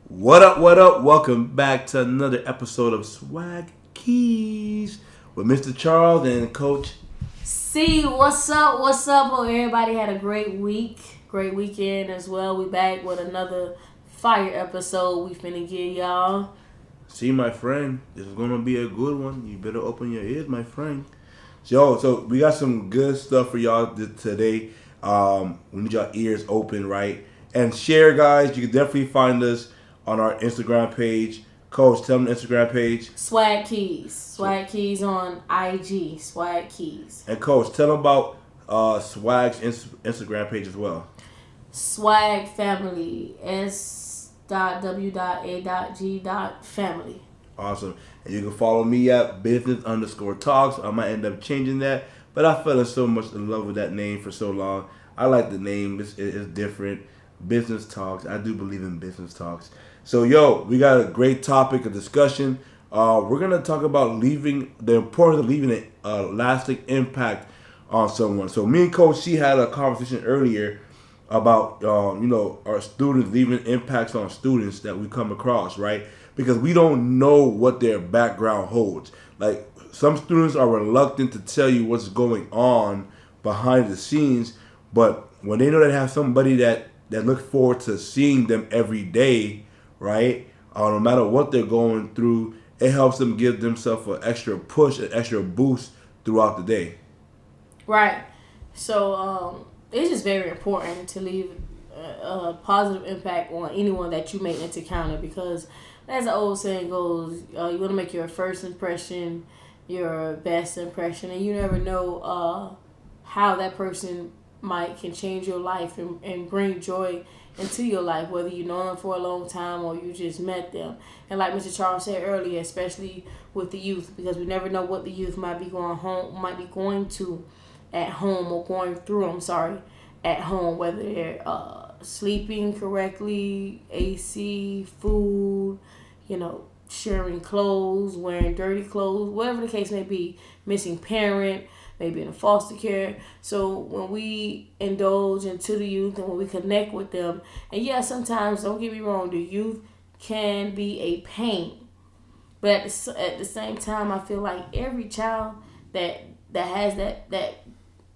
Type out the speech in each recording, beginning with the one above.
What up, what up? Welcome back to another episode of Swag Keys with Mr. Charles and Coach. See, what's up? What's up? Hope everybody had a great week, great weekend as well. We back with another fire episode we finna give y'all. See, my friend, this is gonna be a good one. You better open your ears, my friend. So we got some good stuff for y'all today. We need y'all ears open, right? And share, guys. You can definitely find us on our Instagram page. Coach, tell them the Instagram page. Swag Keys. Swag Keys on IG. Swag Keys. And Coach, tell them about Swag's Instagram page as well. Swag Family. S.W.A.G.family. Awesome. And you can follow me at business_talks. I might end up changing that, but I fell so much in love with that name for so long. I like the name. It's different. Business talks. I do believe in business talks. So, we got a great topic of discussion. We're going to talk about the importance of leaving a lasting impact on someone. So, me and Coach C had a conversation earlier about our students leaving impacts on students that we come across, right? Because we don't know what their background holds. Like, some students are reluctant to tell you what's going on behind the scenes, but when they know they have somebody that look forward to seeing them every day, right? No matter what they're going through, it helps them give themselves an extra push, an extra boost throughout the day. Right. So, it's just very important to leave a positive impact on anyone that you may encounter because, as the old saying goes, you want to make your first impression your best impression, and you never know how that person can change your life and bring joy into your life, whether you know them for a long time or you just met them. And like Mr. Charles said earlier, especially with the youth, because we never know what the youth might be going to at home or going through. At home, whether they're sleeping correctly, AC, food, sharing clothes, wearing dirty clothes, whatever the case may be, missing parent, maybe in a foster care. So when we indulge into the youth and when we connect with them, and yeah, sometimes, don't get me wrong, the youth can be a pain. But at the same time, I feel like every child that has that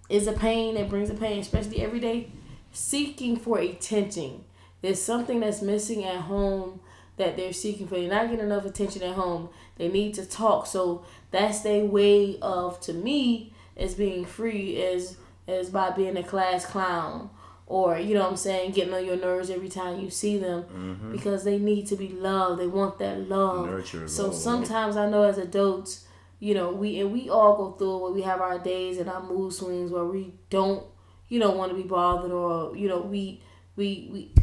is a pain, that brings a pain, especially every day, seeking for attention. There's something that's missing at home that they're seeking for. They're not getting enough attention at home. They need to talk. So that's their way of, to me, as being free is by being a class clown. Or, getting on your nerves every time you see them because they need to be loved. They want that love. Nurture, so love. sometimes I know as adults, we all go through it where we have our days and our mood swings where we don't, want to be bothered or, we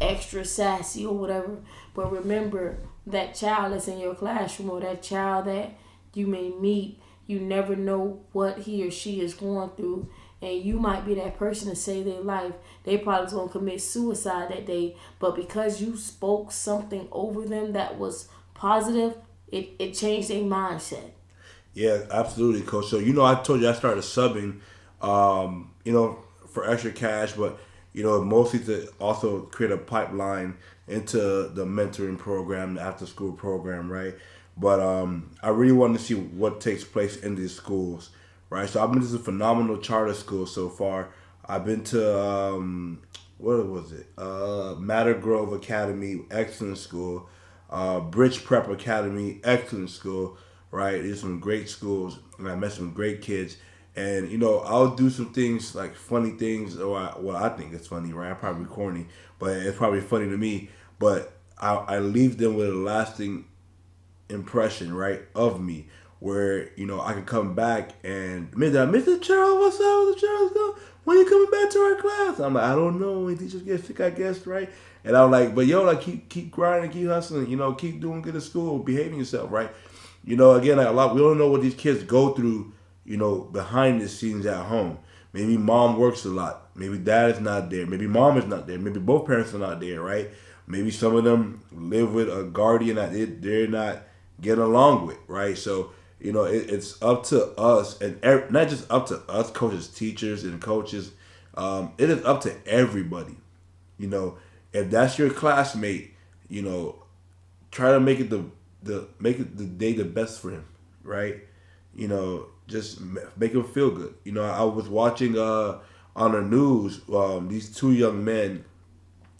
extra sassy or whatever. But remember, that child that's in your classroom or that child that you may meet, you never know what he or she is going through. And you might be that person to save their life. They probably going to commit suicide that day. But because you spoke something over them that was positive, it changed their mindset. Yeah, absolutely, Coach. So, I told you I started subbing, for extra cash, but, mostly to also create a pipeline into the mentoring program, the after school program, right? But I really wanted to see what takes place in these schools, right? So I've been to some phenomenal charter schools so far. I've been to, what was it? Matter Grove Academy, excellent school. Bridge Prep Academy, excellent school, right? These are some great schools, and I met some great kids. And, I'll do some things like funny things, or I think it's funny, right? I'm probably corny, but it's probably funny to me. But I leave them with a lasting impression, right, of me, where I can come back and Mr. Charles, what's up, Mr. Charles? When you coming back to our class? I'm like, I don't know. When teachers get sick, I guess, right? And I'm like, but keep grinding, keep hustling, keep doing good at school, behaving yourself, right? Again, like we don't know what these kids go through, behind the scenes at home. Maybe mom works a lot. Maybe dad is not there. Maybe mom is not there. Maybe both parents are not there, right? Maybe some of them live with a guardian that they're not getting along with, right? So, it's up to us, and not just up to us, coaches, teachers, and coaches. It is up to everybody. If that's your classmate, try to make it make it the day the best for him, right? Just make him feel good. I was watching on the news, these two young men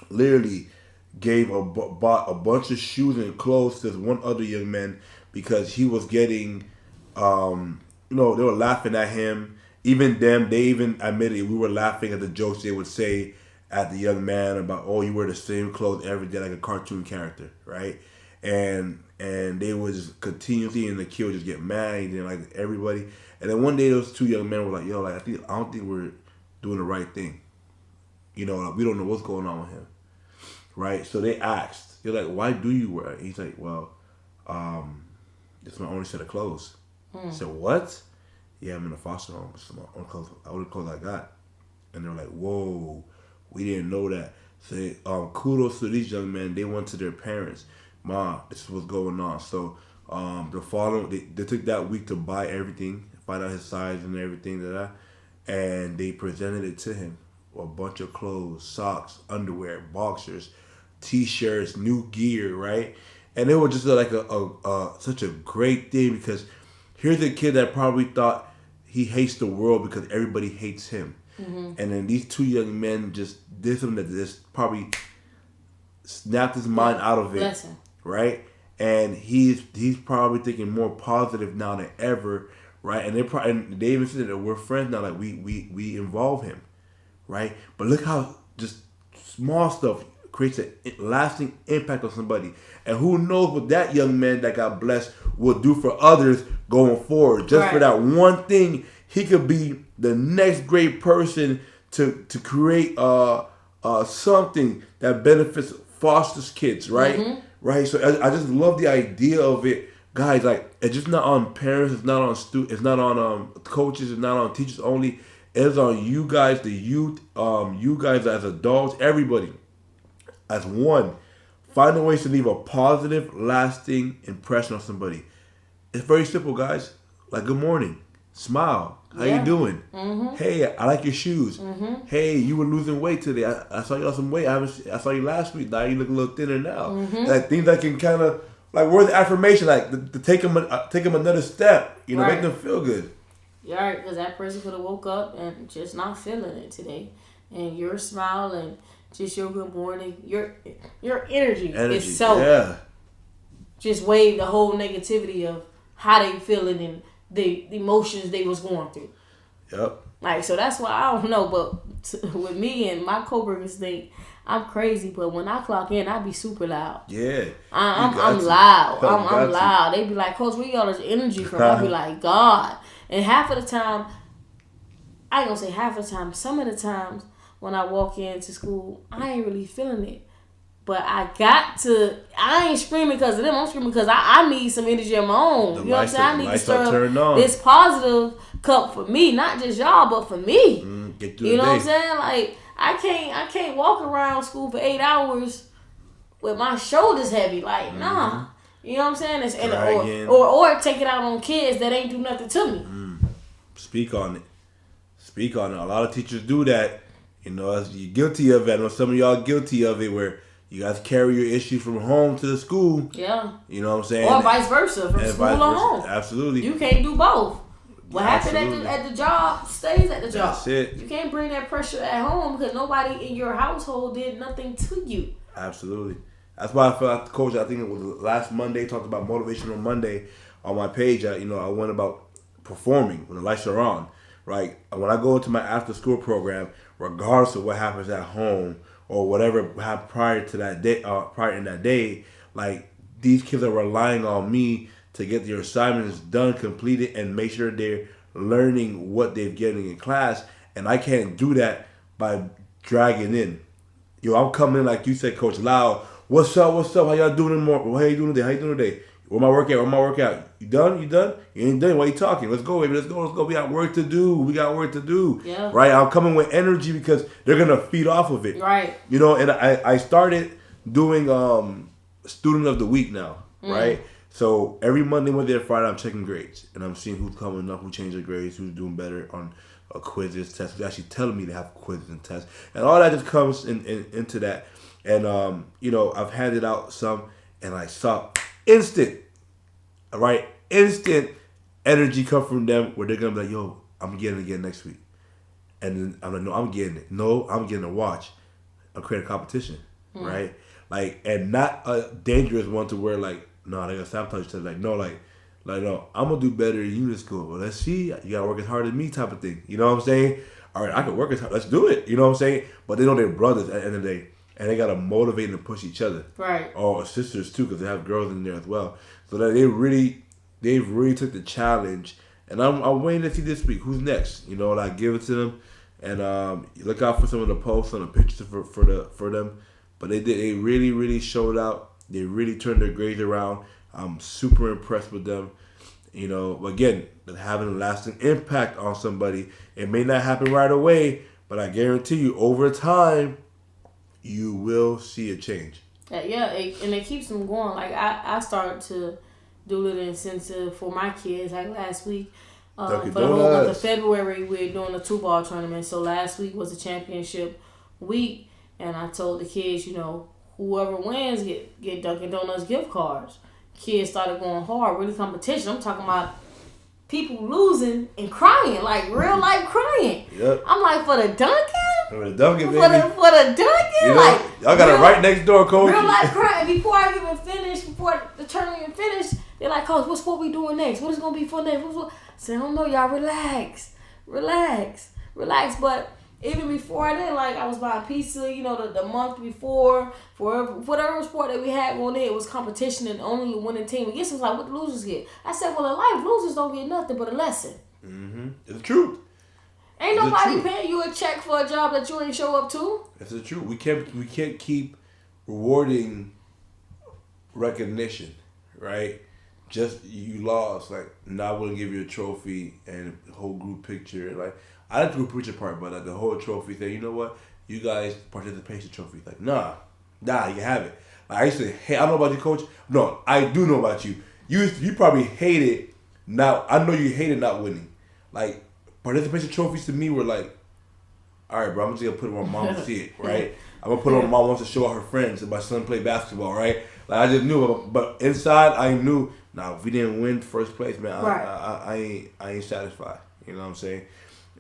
literally bought a bunch of shoes and clothes to this one other young man because he was getting, they were laughing at him. Even them, they even admitted we were laughing at the jokes they would say at the young man about, oh, you wear the same clothes every day like a cartoon character, right? And they would just continuously, and the kid would just get mad, and then like everybody. And then one day those two young men were like, yo, like I don't think we're doing the right thing. Like we don't know what's going on with him. Right? So they asked, they're like, why do you wear it? He's like, well, it's my only set of clothes. I said, what? Yeah, I'm in a foster home. It's my only clothes I got. And they're like, whoa, we didn't know that. So kudos to these young men. They went to their parents. Ma, this is what's going on. So the following, they took that week to buy everything, find out his size and everything, and they presented it to him. A bunch of clothes, socks, underwear, boxers, t-shirts, new gear, right? And it was just like such a great thing because here's a kid that probably thought he hates the world because everybody hates him. And then these two young men just did something that just probably snapped his mind out of it. Blessing. Right? And he's probably thinking more positive now than ever, right? And they even said that we're friends now, like we involve him. Right? But look how just small stuff creates a lasting impact on somebody. And who knows what that young man that got blessed will do for others going forward. Just for that one thing, he could be the next great person to create something that benefits foster kids, right? Right? So I just love the idea of it. Guys, like, it's just not on parents, it's not on it's not on coaches, it's not on teachers only. It's on you guys, the youth, you guys as adults, everybody, as one. Finding ways to leave a positive, lasting impression on somebody. It's very simple, guys. Like, good morning. Smile. How you doing? Hey, I like your shoes. Hey, you were losing weight today. I saw you lost some weight. I saw you last week. Now you look a little thinner now. Like, things that can kind of, like, words of affirmation, like, to take them another step. Make them feel good. Yeah, right, because that person could have woke up and just not feeling it today. And your smile and just your good morning, your energy itself just wave the whole negativity of how they feeling and the emotions they was going through. Yep. Like, so that's why I don't know, but with me and my coworkers think I'm crazy, but when I clock in, I be super loud. Yeah. I'm loud. I'm loud. They be like, Coach, where you got this energy from? I be like, God. And half of the time, I ain't gonna say half of the time, some of the times when I walk into school, I ain't really feeling it. But I ain't screaming because of them. I'm screaming because I need some energy of my own. You know what I'm saying? I need to stir this positive cup for me, not just y'all, but for me. Get through you know what I'm saying? Like, I can't walk around school for 8 hours with my shoulders heavy. Like, nah. You know what I'm saying? Or take it out on kids that ain't do nothing to me. Speak on it. A lot of teachers do that. As you're guilty of it. I know some of y'all guilty of it where you guys carry your issues from home to the school. Yeah. You know what I'm saying? Or vice versa, from school or home. Absolutely. You can't do both. What happened at the job stays at the job. That's it. You can't bring that pressure at home because nobody in your household did nothing to you. Absolutely. That's why I felt like the coach, I think it was last Monday, talked about Motivational Monday on my page. I went about performing when the lights are on, right? When I go into my after school program, regardless of what happens at home or whatever happened prior to that day, prior in that day, like, these kids are relying on me to get their assignments done, completed, and make sure they're learning what they're getting in class. And I can't do that by dragging in. I'm coming in, like you said, Coach, loud. What's up? How y'all doing tomorrow? How you doing today? Where my workout? You done? You ain't done. Why you talking? Let's go, baby. Let's go. We got work to do. Yeah. Right? I'm coming with energy because they're going to feed off of it. Right. And I started doing Student of the Week now, right? So every Monday, Wednesday, and Friday, I'm checking grades. And I'm seeing who's coming up, who changed their grades, who's doing better on quizzes, tests, who's actually telling me to have quizzes and tests. And all that just comes into that. And, I've handed out some. and I saw instant energy come from them where they're gonna be like, yo, I'm getting it again next week. And then I'm like, no, I'm getting it. No, I'm getting a watch. I'm creating competition, right? Like, and not a dangerous one to where like, no, they gonna sabotage each other. Like, no, no, I'm gonna do better than you in school. Well, let's see. You gotta work as hard as me, type of thing. You know what I'm saying? All right, I can work as hard. Let's do it. You know what I'm saying? But they know they're brothers at the end of the day, and they gotta motivate and push each other. Right. Or sisters too, because they have girls in there as well. So that they've really took the challenge. And I'm waiting to see this week who's next. You know, like give it to them, and look out for some of the posts and the pictures for them. But they really showed out. They really turned their grades around. I'm super impressed with them. You know, again, having a lasting impact on somebody. It may not happen right away, but I guarantee you, over time, you will see a change. And it keeps them going. Like I started to do a little incentive for my kids. Like last week, for the whole month of February, we're doing a 2-ball tournament. So last week was the championship week, and I told the kids, you know, whoever wins get Dunkin' Donuts gift cards. Kids started going hard, really competition. I'm talking about people losing and crying, like real life crying. Yep. I'm like, for the Dunkin'? For the Dunkin', baby. For the Dunkin'? You know, like, y'all got it right next door, Coach. Real life crying. Before I even finished, before the tournament even finished, they're like, Coach, what's what we doing next? What is going to be for next? I said, I don't know, y'all, relax. But even before that, like, I was buying pizza, you know, the month before, for whatever sport that we had going there, it was competition and only a winning team. I guess it was like, what the losers get? I said, well, in life, losers don't get nothing but a lesson. Mm-hmm. It's the truth. Ain't nobody paying you a check for a job that you ain't show up to. It's the truth. We can't keep rewarding recognition, right? Just you lost, like not willing to give you a trophy and the whole group picture. Like I like the group picture part, but like the whole trophy thing. You know what? You guys participation trophy. Like nah, you can have it. Like, I used to hate. I don't know about you, Coach. No, I do know about you. You probably hated. Now I know you hated not winning. Like participation trophies to me were like, all right, bro, I'm just gonna put it on my mom to see it, right? I'm gonna put it on my mom wants to show her friends that my son played basketball, right? Like I just knew, but inside I knew. Now if we didn't win first place, man, I ain't satisfied. You know what I'm saying?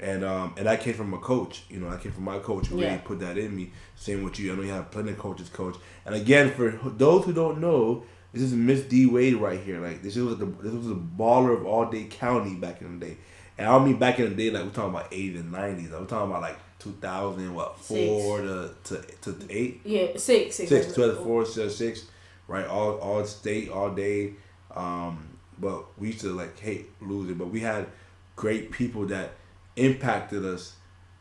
And that came from a coach. You know, I came from my coach who really put that in me. Same with you. I know you have plenty of coaches, Coach. And again, for those who don't know, this is Miss D Wade right here. Like this was a baller of All-Day County back in the day. And I don't mean back in the day like we're talking about 80s and 90s. I'm talking about like 2000, what, 4 to 8? Yeah, 6. 2004 to 6, right? All state, all day. But we used to like hate losing. But we had great people that impacted us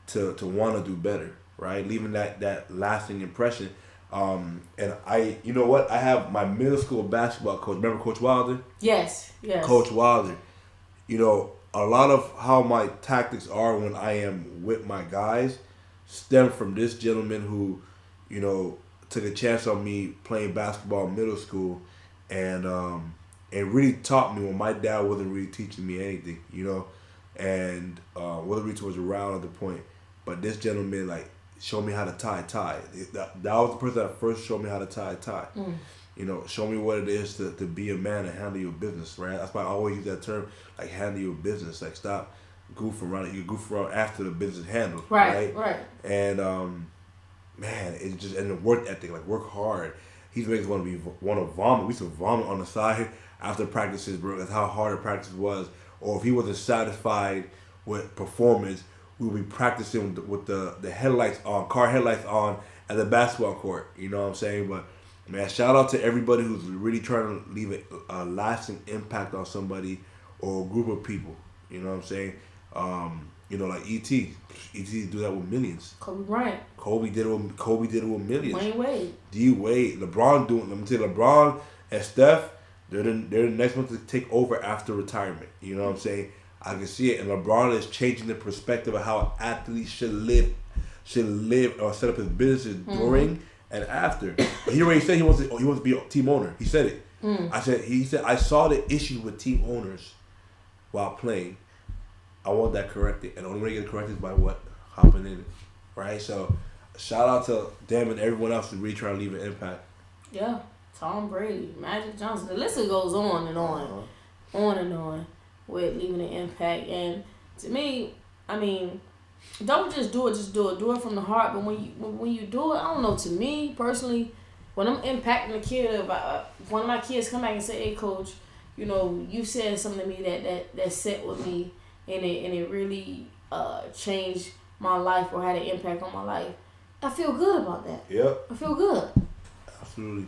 to want to do better, right? Leaving that lasting impression. And you know what? I have my middle school basketball coach. Remember Coach Wilder? Yes. Coach Wilder. You know, a lot of how my tactics are when I am with my guys stem from this gentleman who, you know, took a chance on me playing basketball in middle school and really taught me when my dad wasn't really teaching me anything, you know, and wasn't really towards around at the point. But this gentleman, like, showed me how to tie a tie. That was the person that first showed me how to tie a tie. You know, show me what it is to be a man and handle your business, right? That's why I always use that term, like handle your business. Like stop goofing around. You goof around after the business handled, right? And man, it's just and the work ethic, like work hard. He's making us want to vomit. We used to vomit on the side after practices, bro. That's how hard the practice was. Or if he wasn't satisfied with performance, we would be practicing with the headlights on, car headlights on at the basketball court. You know what I'm saying? But man, shout out to everybody who's really trying to leave a lasting impact on somebody or a group of people. You know what I'm saying? You know, like E.T. E.T. do that with millions. Kobe Bryant. Kobe did it with millions. Wayne Wade. D Wade. LeBron doing. Let me tell you, LeBron and Steph, they're the next one to take over after retirement. You know what I'm saying? I can see it, and LeBron is changing the perspective of how athletes should live or set up his businesses during and after. But he already said he wants to be a team owner. He said it. He said I saw the issues with team owners while playing. I want that corrected, and the only way to get it corrected is by what? Hopping in it, right? So shout out to them and everyone else who really trying to leave an impact. Yeah. Tom Brady, Magic Johnson. The list goes on and on and on with leaving an impact. And to me, I mean, don't just do it. Just do it. Do it from the heart. But when you do it, I don't know. To me personally, when I'm impacting a kid, about one of my kids come back and say, "Hey, coach, you said something to me that set with me, and it really changed my life or had an impact on my life." I feel good about that. Yep. I feel good. Absolutely.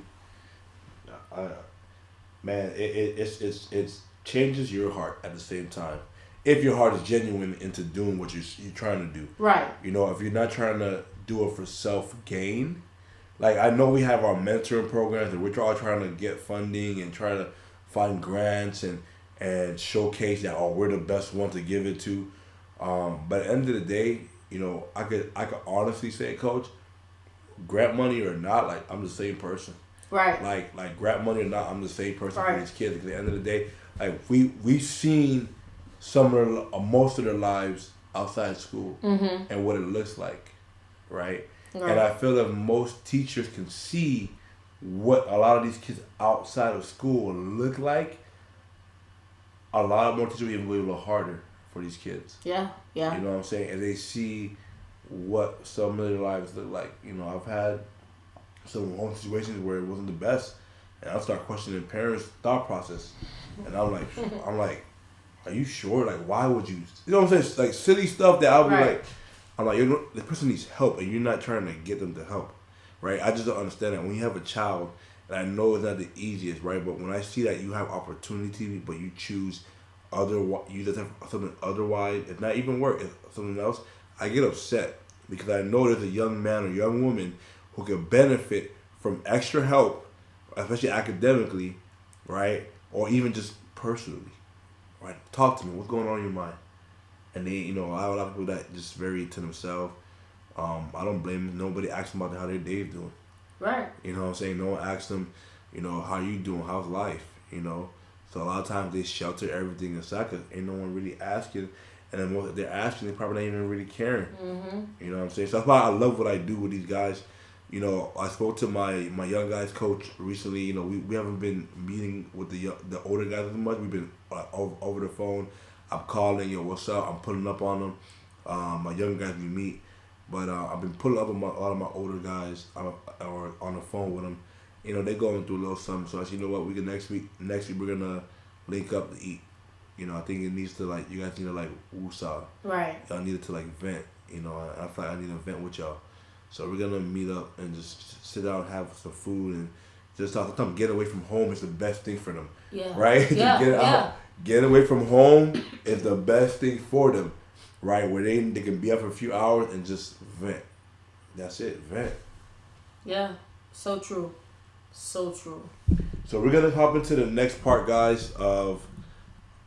Man, it's changes your heart at the same time. If your heart is genuine into doing what you're trying to do. Right. If you're not trying to do it for self gain, like I know we have our mentoring programs and we're all trying to get funding and try to find grants and showcase that we're the best one to give it to. But at the end of the day, I could honestly say, Coach, grant money or not, like I'm the same person. Right. Like grant money or not, I'm the same person right. for these kids. Because at the end of the day, like we've seen most of their lives outside school and what it looks like, right? And I feel that most teachers can see what a lot of these kids outside of school look like. A lot more teachers will even go a little harder for these kids. Yeah. You know what I'm saying? And they see what some of their lives look like. I've had some home situations where it wasn't the best, and I start questioning parents' thought process, and I'm like, are you sure? Like, why would you? You know what I'm saying? Like silly stuff that I'll be like, I'm like, the person needs help, and you're not trying to get them to help, right? I just don't understand that when you have a child, and I know it's not the easiest, right? But when I see that you have opportunity, but you choose you just have something otherwise, if not even work, if something else, I get upset because I know there's a young man or young woman who can benefit from extra help, especially academically, right? Or even just personally, right? Talk to me. What's going on in your mind? And they, I have a lot of people that just very to themselves. I don't blame them. Nobody asks them about how their day's doing. Right. You know what I'm saying? No one asks them, how you doing? How's life? So a lot of times they shelter everything aside because ain't no one really asking. And then most they're asking, they probably not even really caring. You know what I'm saying? So that's why I love what I do with these guys. I spoke to my young guys coach recently. We haven't been meeting with the older guys as much. We've been over the phone. I'm calling, what's up? I'm pulling up on them. My young guys we meet, but I've been pulling up on a lot of my older guys or on the phone with them. They're going through a little something. So I said, what? We can next week we're gonna link up to eat. I think it needs to you guys need to woosah. Right. Y'all needed to vent. I feel like I need to vent with y'all. So we're gonna meet up and just sit down and have some food and just talk. Sometimes get away from home is the best thing for them. Yeah. Right? Yeah. Get out. Get away from home is the best thing for them. Right? Where they can be up for a few hours and just vent. That's it. Vent. Yeah. So true. So true. So we're gonna hop into the next part, guys, of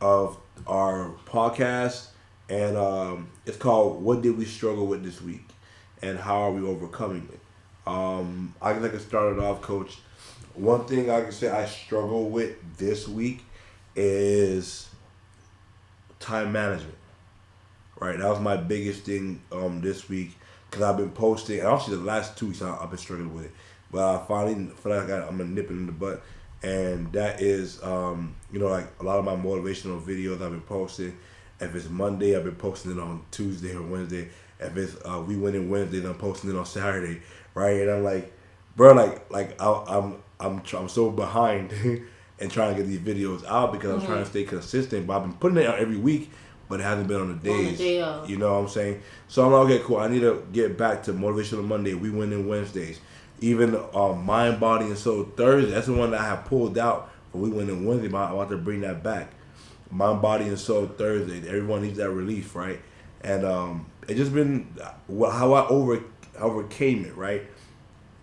our podcast, and it's called "What Did We Struggle With This Week, and How Are We Overcoming It?" I guess I can start it off, Coach. One thing I can say I struggle with this week is time management. Right, that was my biggest thing this week because I've been posting, and actually the last 2 weeks I've been struggling with it. But I finally feel like I'm gonna nip it in the butt, and that is like a lot of my motivational videos I've been posting. If it's Monday, I've been posting it on Tuesday or Wednesday. If it's we winning Wednesdays, I'm posting it on Saturday, right? And I'm like, bro, I'm so behind and trying to get these videos out because I'm trying to stay consistent. But I've been putting it out every week, but it hasn't been on the days. On the day of. You know what I'm saying? So I'm like, okay, cool. I need to get back to motivational Monday. We winning Wednesdays. Even Mind, Body, and Soul Thursday. That's the one that I have pulled out for We Winning Wednesday. But I want to bring that back. Mind, Body, and Soul Thursday. Everyone needs that relief, right? And it just been how I overcame it, right?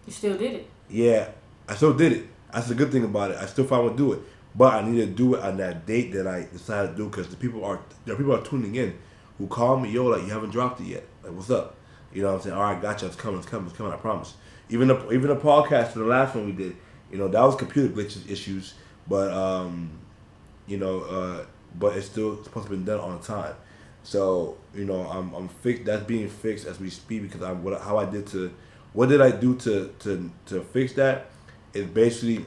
You still did it. Yeah, I still did it. That's the good thing about it. I still found to do it, but I need to do it on that date that I decided to do because there are people tuning in who call me, yo, like you haven't dropped it yet. Like what's up? You know what I'm saying? All right, gotcha. It's coming. I promise. Even the podcast for the last one we did, that was computer glitches issues, but but it's still supposed to be done on time. So I'm fixed. That's being fixed as we speak because what did I do to fix that? Is basically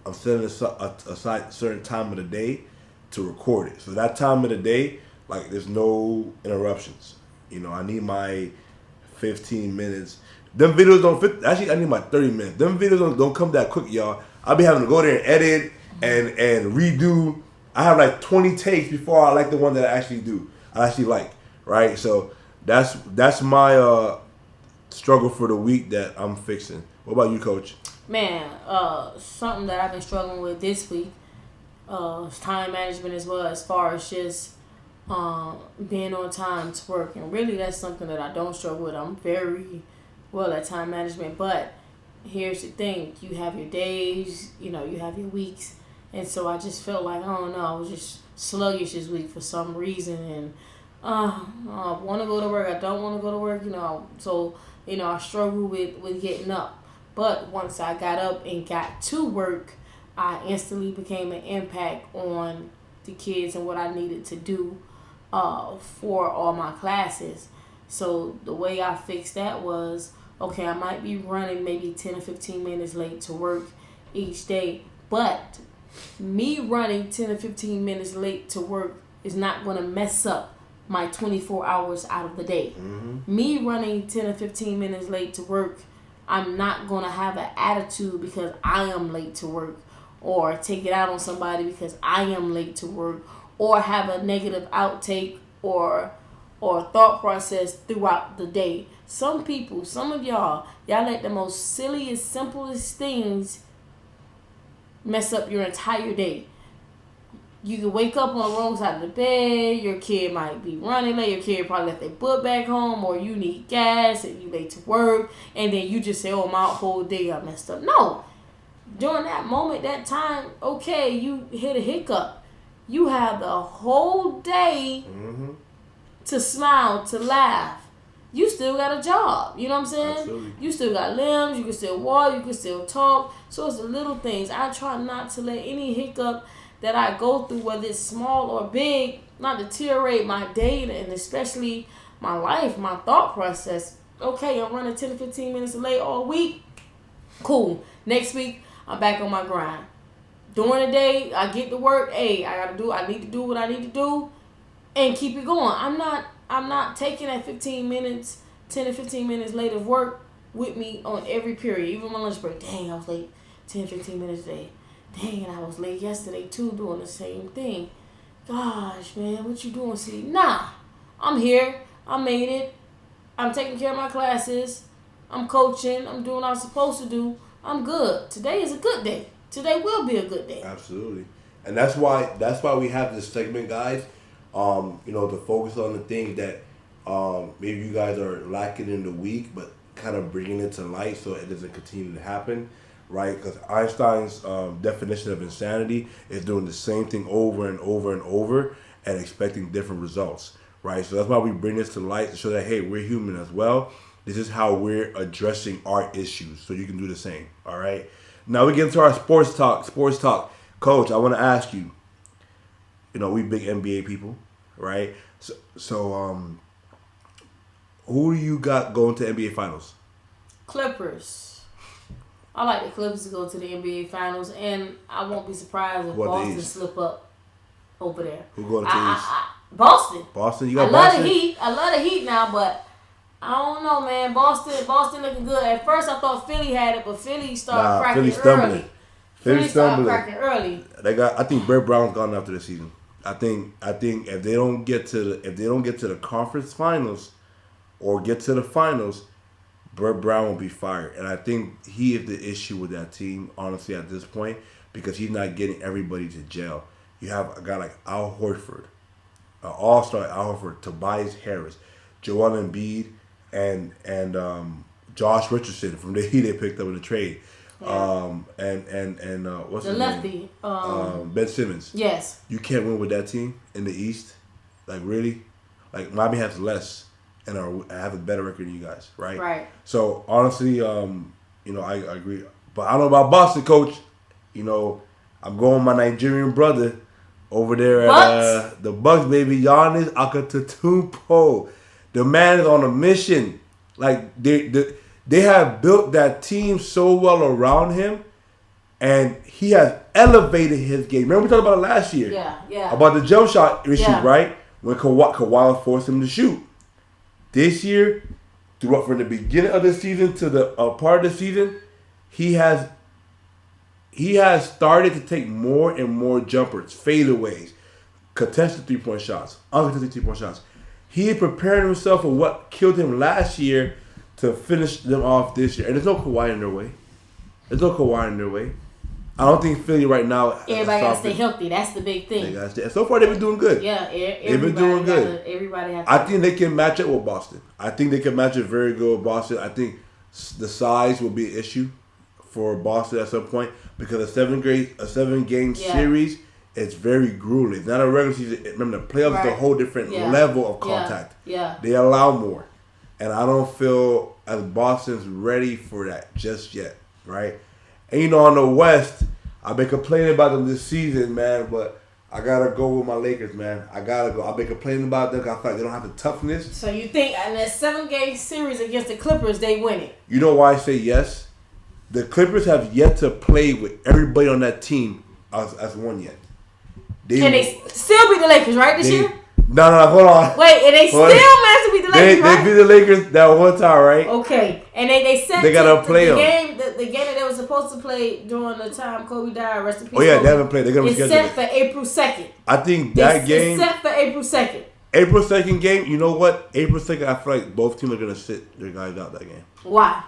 I'm setting aside a certain time of the day to record it. So that time of the day, like there's no interruptions. I need my 15 minutes. Them videos don't fit. Actually, I need my 30 minutes. Them videos don't come that quick, y'all. I'll be having to go there and edit and redo. I have like 20 takes before I like the one that I actually do. I actually like, right? So that's my struggle for the week that I'm fixing. What about you, Coach? Man, something that I've been struggling with this week is time management as well, as far as just being on time to work. And really, that's something that I don't struggle with. I'm very well at time management. But here's the thing. You have your days, you have your weeks. And so I just felt like, I don't know, I was just sluggish this week for some reason. And I want to go to work. I don't want to go to work, So, I struggle with getting up. But once I got up and got to work, I instantly became an impact on the kids and what I needed to do for all my classes. So the way I fixed that was, okay, I might be running maybe 10 or 15 minutes late to work each day, but me running 10 or 15 minutes late to work is not going to mess up my 24 hours out of the day. Mm-hmm. Me running 10 or 15 minutes late to work, I'm not going to have an attitude because I am late to work, or take it out on somebody because I am late to work, or have a negative outtake or thought process throughout the day. Some people, some of y'all let the most silliest, simplest things mess up your entire day. You can wake up on the wrong side of the bed, your kid might be running late, your kid probably left their book back home, or you need gas and you late to work, and then you just say, oh, my whole day got messed up. No. During that moment, that time, okay, you hit a hiccup. You have the whole day to smile, to laugh. You still got a job. You know what I'm saying? Absolutely. You still got limbs. You can still walk. You can still talk. So it's the little things. I try not to let any hiccup that I go through, whether it's small or big, not deteriorate my day and especially my life, my thought process. Okay, I'm running 10 to 15 minutes late all week. Cool. Next week, I'm back on my grind. During the day, I get to work. Hey, I need to do what I need to do and keep it going. I'm not taking that 10 to 15 minutes late of work with me on every period. Even my lunch break. Dang, I was late 10, 15 minutes today. Dang, and I was late yesterday too doing the same thing. Gosh, man, what you doing? See, nah, I'm here. I made it. I'm taking care of my classes. I'm coaching. I'm doing what I'm supposed to do. I'm good. Today is a good day. Today will be a good day. Absolutely. And that's why we have this segment, guys. To focus on the things that maybe you guys are lacking in the week, but kind of bringing it to light so it doesn't continue to happen, right? Because Einstein's definition of insanity is doing the same thing over and over and over and expecting different results, right? So that's why we bring this to light to show that, hey, we're human as well. This is how we're addressing our issues, so you can do the same, all right? Now we get into our sports talk. Coach, I want to ask you, we big NBA people, right? So who do you got going to NBA Finals? Clippers. I like the Clippers to go to the NBA Finals, and I won't be surprised if Boston slip up over there. Who going to the East? Boston. Boston? You got Boston? I love the Heat now, but I don't know, man. Boston looking good. At first, I thought Philly had it, but Philly started cracking early. Philly started cracking early. I think Brett Brown's gone after the season. I think if they don't get to the conference finals or get to the finals, Brett Brown will be fired. And I think he is the issue with that team, honestly, at this point, because he's not getting everybody to gel. You have a guy like Al Horford, an all-star Al Horford, Tobias Harris, Joel Embiid, and Josh Richardson from the Heat they picked up in the trade. Yeah. And what's the his lefty? name? Ben Simmons. Yes. You can't win with that team in the East. Like, really? Like, Miami has less and have a better record than you guys, right? Right. So, honestly, I agree. But I don't know about Boston, Coach. I'm going with my Nigerian brother over there at the Bucks, baby. Giannis Antetokounmpo. The man is on a mission. Like, they have built that team so well around him And he has elevated his game. Remember we talked about it last year? Yeah. About the jump shot issue, Yeah. right? When Kawhi forced him to shoot. This year, from the beginning of the season to the part of the season, he has started to take more and more jumpers, fadeaways, contested 3-point shots, uncontested 3-point shots. He is preparing himself for what killed him last year to finish them off this year. And there's no Kawhi in their way. I don't think Philly right now. Everybody got to stay healthy. That's the big thing. So far, they've been doing good. Yeah, they've been doing good. Everybody has. I think they can match up with Boston. I think they can match up very good with Boston. I think the size will be an issue for Boston at some point because a 7-game series is very grueling. It's not a regular season. Remember, the playoffs is a whole different level of contact. Yeah. They allow more, and I don't feel as Boston's ready for that just yet. Right. And on the West, I've been complaining about them this season, man, but I gotta go with my Lakers, man. I gotta go. I've been complaining about them because I feel like they don't have the toughness. So you think in that 7-game series against the Clippers, they win it? You know why I say yes? The Clippers have yet to play with everybody on that team as one yet. Can they still beat the Lakers, right, this year? No, hold on. Wait, and they still managed to beat the Lakers, right? They beat the Lakers that one time, right? Okay. And they said they gotta play the game that they were supposed to play during the time Kobe died, rest in peace. Oh, yeah, Kobe. they haven't played. They're going to reschedule it. It's set for April 2nd. I think that game... It's set for April 2nd. April 2nd game, you know what? April 2nd, I feel like both teams are going to sit their guys out that game. Why?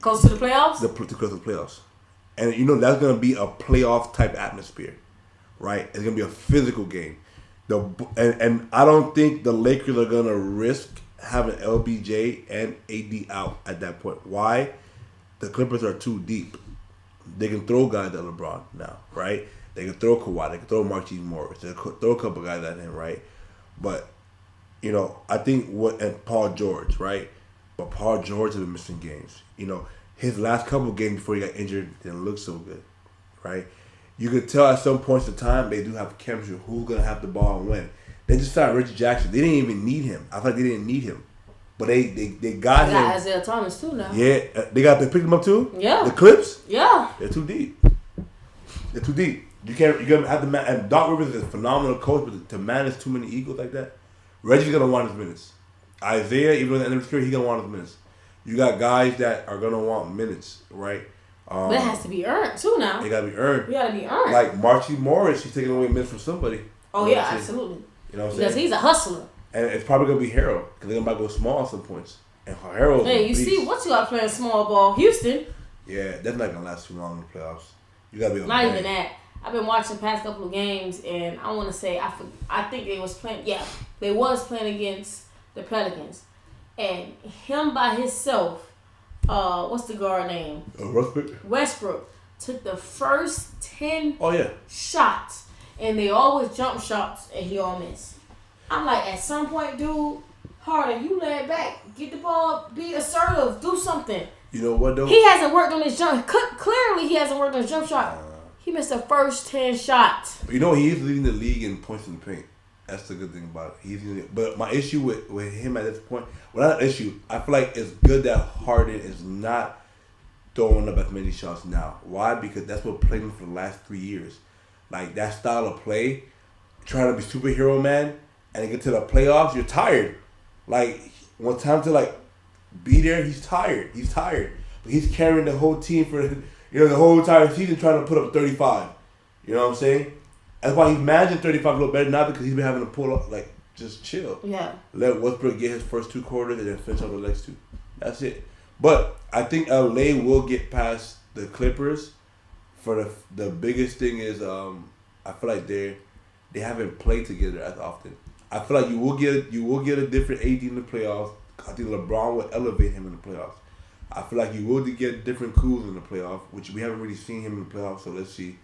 Close to the playoffs? Close to the playoffs. And, that's going to be a playoff-type atmosphere, right? It's going to be a physical game. And I don't think the Lakers are going to risk having LBJ and AD out at that point. Why? The Clippers are too deep. They can throw guys at LeBron now, right? They can throw Kawhi. They can throw Marquise Morris. They can throw a couple guys at him, right? But, I think and Paul George, right? But Paul George has been missing games. His last couple games before he got injured didn't look so good, right? You could tell at some points in time they do have chemistry. Who's going to have the ball and when? They just signed Reggie Jackson. They didn't even need him. I thought they didn't need him. But they got him. They got Isaiah Thomas too now. Yeah. They picked him up too? Yeah. The Clips? Yeah. They're too deep. You're going to have to man. And Doc Rivers is a phenomenal coach, but to manage too many egos like that, Reggie's going to want his minutes. Isaiah, even at the end of his career, he's going to want his minutes. You got guys that are going to want minutes, right? But it has to be earned too now. It got to be earned. You got to be earned. Like Marquise Morris, he's taking away minutes from somebody. Oh, yeah, absolutely. You know what I'm saying? Because he's a hustler. And it's probably going to be Harold because they're going to go small at some points. And Harold. Hey, you see what you got playing small ball? Houston. Yeah, that's not going to last too long in the playoffs. You got to be Not even that. I've been watching the past couple of games, and I want to say, I think they was playing, they was playing against the Pelicans. And him by himself, what's the guard name? Westbrook took the first 10 shots, and they always jump shots, and he all missed. I'm like, at some point, dude, Harden, you lay it back, get the ball, be assertive, do something. You know what though? He hasn't worked on his jump. Clearly, he hasn't worked on his jump shot. He missed the first 10 shots. You know, he's leading the league in points in the paint. That's the good thing about it. But my issue with him at this point, well, not an issue. I feel like it's good that Harden is not throwing up as many shots now. Why? Because that's what played him for the last 3 years. Like that style of play, trying to be superhero man, and get to the playoffs, you're tired. Like when time to be there, he's tired. But he's carrying the whole team for the whole entire season, trying to put up 35. You know what I'm saying? That's why he's managing 35 a little better now because he's been having to pull up, just chill. Yeah. Let Westbrook get his first 2 quarters and then finish up the next 2. That's it. But I think LA will get past the Clippers. For the biggest thing is I feel like they haven't played together as often. I feel like you will get a different AD in the playoffs. I think LeBron will elevate him in the playoffs. I feel like you will get different Kuz in the playoffs, which we haven't really seen him in the playoffs. So let's see.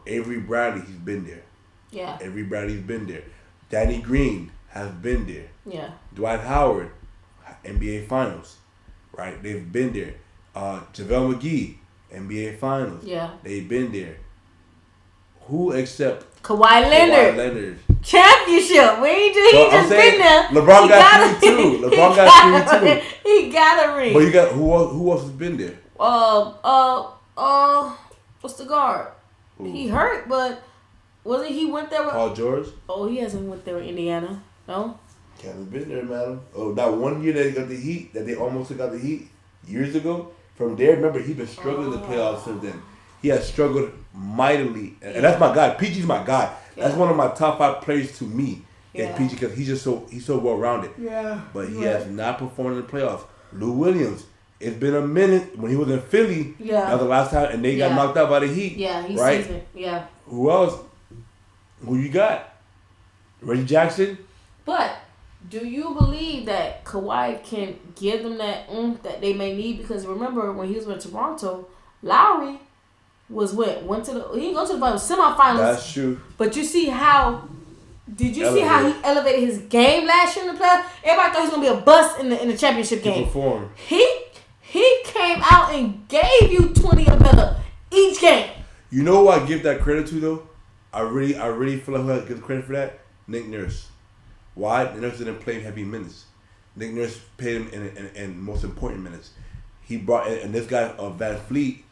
Avery Bradley, he's been there. Yeah. Avery Bradley's been there. Danny Green has been there. Yeah. Dwight Howard, NBA Finals, right? They've been there. JaVale McGee, NBA Finals. Yeah. They've been there. Who except Kawhi Leonard. Championship. He just been there. LeBron got 3 too. LeBron got 3 too. He got a ring. But you got who else has been there? What's the guard? Ooh. He hurt, but wasn't he went there with... Paul George? Oh, he hasn't went there with Indiana. No? Haven't been there, madam. Oh, that one year that they got the Heat, that they almost got the Heat years ago. From there, remember, he's been struggling in the playoffs since then. He has struggled mightily. And that's my guy. PG's my guy. That's one of my top 5 players to me. Is PG, because he's so well rounded. Yeah. But he has not performed in the playoffs. Lou Williams. It's been a minute when he was in Philly. Yeah. That was the last time, and they got knocked out by the Heat. Yeah, he's right? seasoned. Yeah. Who else? Who you got? Reggie Jackson? But do you believe that Kawhi can give them that that they may need? Because remember when he was with Toronto, Lowry was he didn't go to the semifinals. That's true. But you see how. Did you see how he elevated his game last year in the playoffs? Everybody thought he was gonna be a bust in the championship game. He performed. He came out and gave you 20 or better each game. You know who I give that credit to though? I really feel like I give credit for that. Nick Nurse. Why? Nick Nurse didn't play heavy minutes. Nick Nurse paid him in most important minutes. He brought and this guy Van Fleet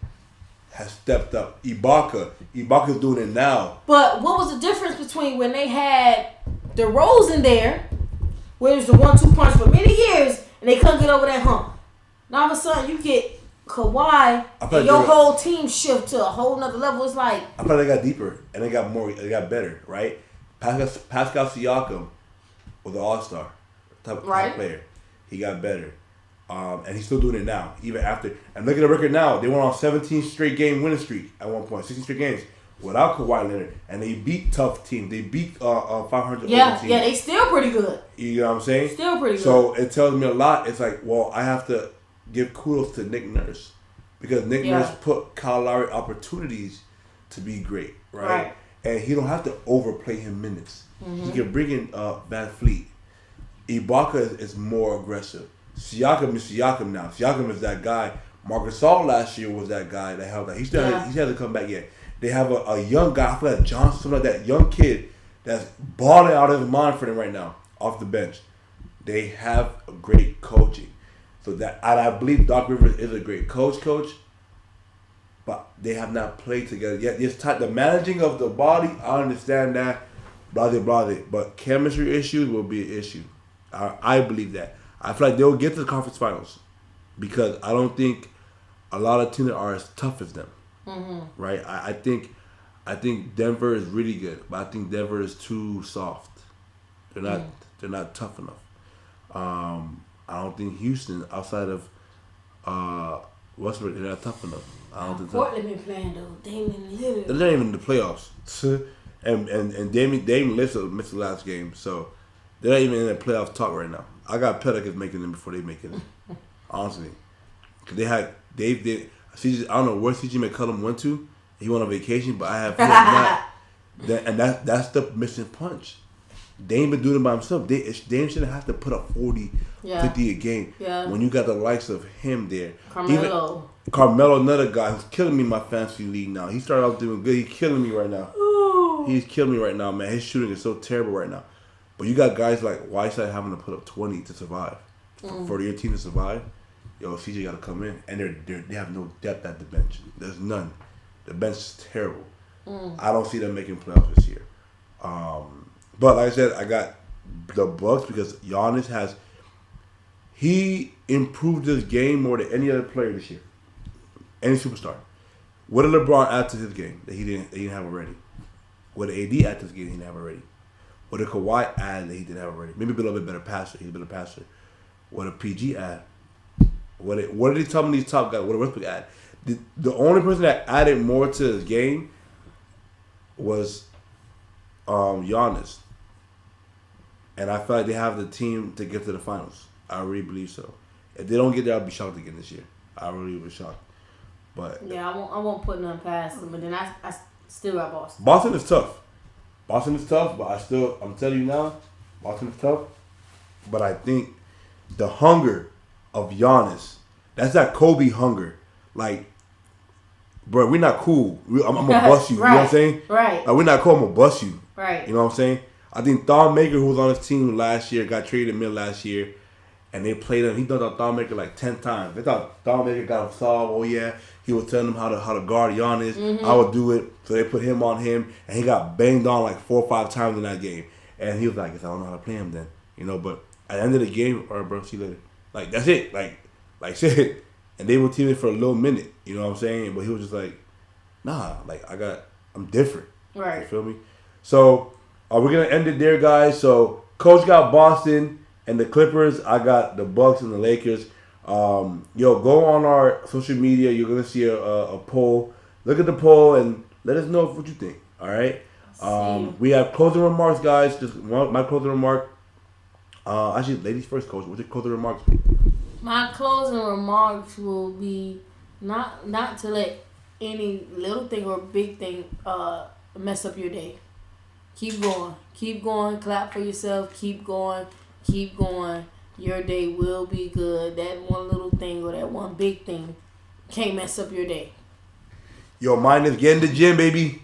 has stepped up. Ibaka's doing it now. But what was the difference between when they had DeRozan there, where it was the 1-2 punch for many years, and they couldn't get over that hump? Now all of a sudden you get Kawhi, and your whole team shift to a whole nother level. It's like I thought they got deeper and they got better, right? Pascal Siakam was an all-star type player. He got better. And he's still doing it now, even after. And look at the record now. They went on 17 straight game winning streak at one point, 16 straight games without Kawhi Leonard. And they beat tough teams. They beat 500 teams. Yeah, they still pretty good. You know what I'm saying? Still pretty good. So it tells me a lot. It's like, well, I have to give kudos to Nick Nurse. Because Nick Nurse put Kyle Lowry opportunities to be great, right? And he don't have to overplay him minutes. Mm-hmm. He can bring in Van Fleet. Ibaka is more aggressive. Siakam is Siakam now. Siakam is that guy. Marcus Gasol last year was that guy that held that. He hasn't come back yet. They have a young guy, I feel like Johnson, like that young kid that's balling out of his mind for them right now, off the bench. They have great coaching. So that, and I believe Doc Rivers is a great coach, but they have not played together yet. The managing of the body, I understand that, blah. But chemistry issues will be an issue. I believe that. I feel like they'll get to the conference finals because I don't think a lot of teams are as tough as them. Mm-hmm. Right? I think Denver is really good, but I think Denver is too soft. They're not tough enough. I don't think Houston, outside of Westbrook, they're not tough enough. I don't think Portland been playing though. Damian Lillard. They're not even in the playoffs. and Damian Lillard missed the last game, so they're not even in the playoff talk right now. I got Pelicans making them before they make it. Honestly, cause I don't know where CJ McCollum went to. He went on vacation, but I have not. And that's the missing punch. Dame been doing it by himself. Dame shouldn't have to put up 40, 50 a game. Yeah. When you got the likes of him there. Carmelo, another guy who's killing me in my fantasy league now. He started off doing good. He's killing me right now. Ooh. He's killing me right now, man. His shooting is so terrible right now. But you got guys like Whiteside having to put up 20 to survive. For your team to survive, CJ got to come in. And they have no depth at the bench. There's none. The bench is terrible. I don't see them making playoffs this year. But like I said, I got the Bucks because Giannis he improved his game more than any other player this year. Any superstar. What did LeBron add to his game that he didn't have already? What did AD add to his game he didn't have already? What did Kawhi add that he didn't have already? Maybe a little bit better passer. He's a better passer. What did PG add? What did some of these top guys? What did Westbrook add? The only person that added more to his game was Giannis. And I feel like they have the team to get to the finals. I really believe so. If they don't get there, I'll be shocked again this year. I really will be shocked. But yeah, I won't put none past them. But then I still got Boston. Boston is tough. But I'm telling you now, Boston is tough. But I think the hunger of Giannis, that's that Kobe hunger. Like, bro, we're not cool. I'm going to bust you. Right. You know what I'm saying? Right. Like, we're not cool. I'm going to bust you. Right. You know what I'm saying? I think Thon Maker, who was on his team last year, got traded mid last year, and they played him. He dunked on Thon Maker like 10 times. They thought Thon Maker got him solved. Oh, yeah, He was telling them how to guard Giannis. I would do it. So they put him on him, and he got banged on like 4 or 5 times in that game. And he was like, I guess I don't know how to play him then. But at the end of the game, all right, bro, see you later. Like, that's it. Like shit. And they were teaming for a little minute. You know what I'm saying? But he was just like, nah, like, I'm different. Right. You feel me? So, we're going to end it there, guys. So, Coach got Boston and the Clippers. I got the Bucks and the Lakers. Go on our social media. You're going to see a poll. Look at the poll and let us know what you think. All right? We have closing remarks, guys. Just my closing remark. Actually, ladies first, Coach. What's your closing remarks? My closing remarks will be not to let any little thing or big thing mess up your day. Keep going. Clap for yourself. Keep going. Your day will be good. That one little thing or that one big thing can't mess up your day. Yo, mine is getting to the gym, baby.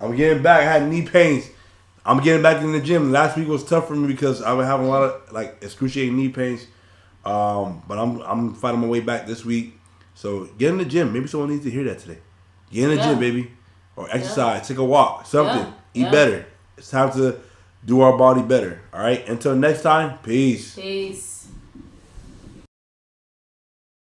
I'm getting back. I had knee pains. I'm getting back in the gym. Last week was tough for me because I was having a lot of excruciating knee pains. But I'm fighting my way back this week. So get in the gym. Maybe someone needs to hear that today. Get in the gym, baby. Or exercise. Take a walk. Something. Eat better. It's time to do our body better. All right. Until next time. Peace. Peace.